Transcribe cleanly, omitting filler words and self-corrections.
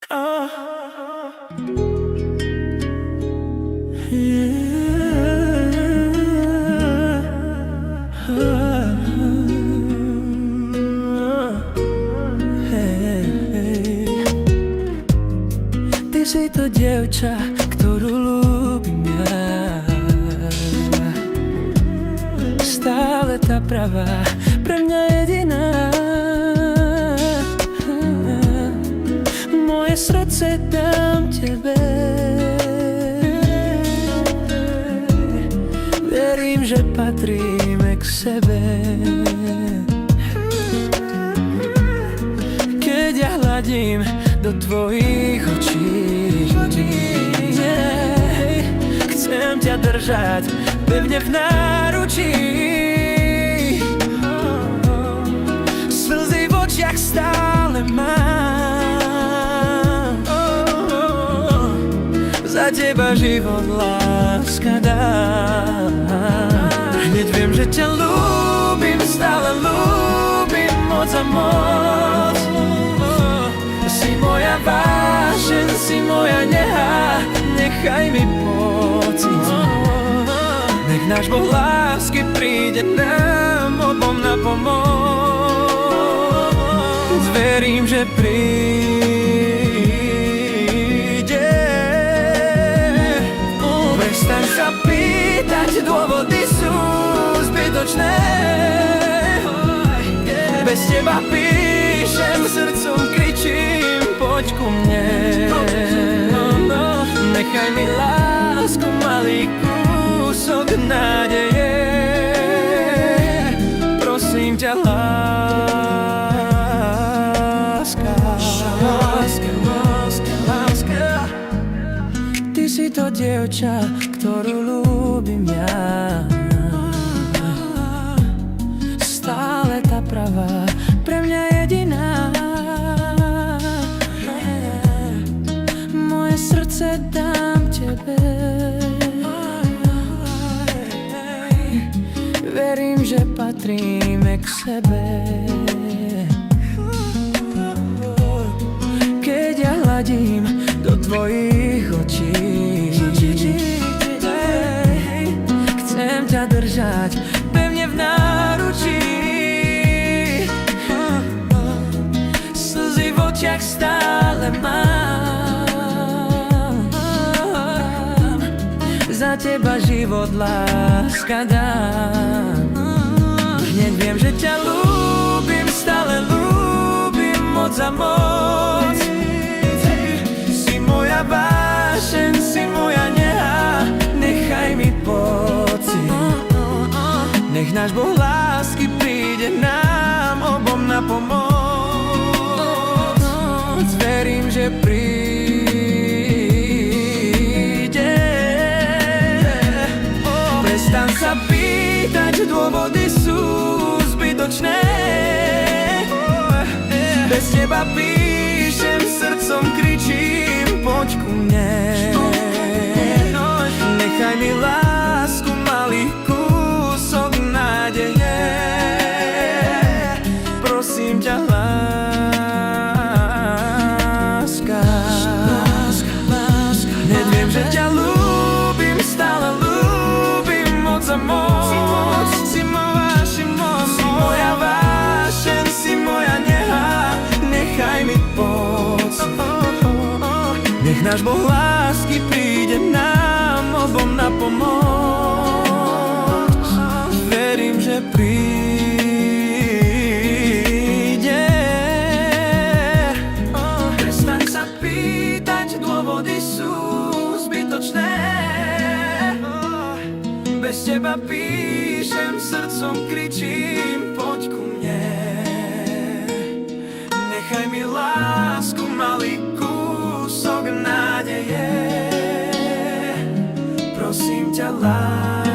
Ty si to dievča, ktorú ľúbim ja. Stále tá pravá, pre mňa jediná. Moje srdce dám tebe. Verím, že patríme k sebe. Keď ja hladím do tvojich očí, chcem ťa držať pevne v náručí. Slzy v očiach stále mám. Za teba život láska dá. Hneď viem, že ťa ľúbim, stále ľúbim moc a moc. Si moja vášeň, si moja neha, nechaj mi pocit. Nech náš Boh lásky príde nám obom na pomoc. Verím, že príde. Prestaň sa pýtať, dôvody sú zbytočné. Bez teba píšem, srdcom kričím, poď ku mne. Nechaj mi lásku, malý kúsok nádeje. Prosím ťa, láska. Ty si to dievča, ktorú ľúbim ja. Stále tá pravá, pre mňa jediná. Moje srdce dám tebe. Verím, že patríme k sebe. Keď ja hladím do tvojich očí, chcem ťa držať pevne v náručí. Slzy v očiach stále mám. Za teba život láska dám. Hneď viem, že ťa ľúbim, stále ľúbim moc a moc. Si moja vášeň, si moja neha, nechaj mi pocit. Nech náš Boh lásky príde nám obom na pomoc. Verím, že príde. Prestaň sa pýtať, dôvody sú zbytočné. Bez teba píšem, srdcom kričím, poď ku mne. Nechaj mi lásku, malý kúsok nádeje. Prosím ťa, láska. Hneď viem, že ťa ľúbim, stále ľúbim moc a moc. Si moja vášeň, si moja neha, nechaj mi pocit. Nech náš Boh lásky príde nám obom na pomoc. Verím, že príde. Prestaň sa pýtať, dôvody sú zbytočné. Bez teba píšem, srdcom kričím, poď ku mne. Nechaj mi lásku, malý kúsok nádeje. Prosím ťa, láska.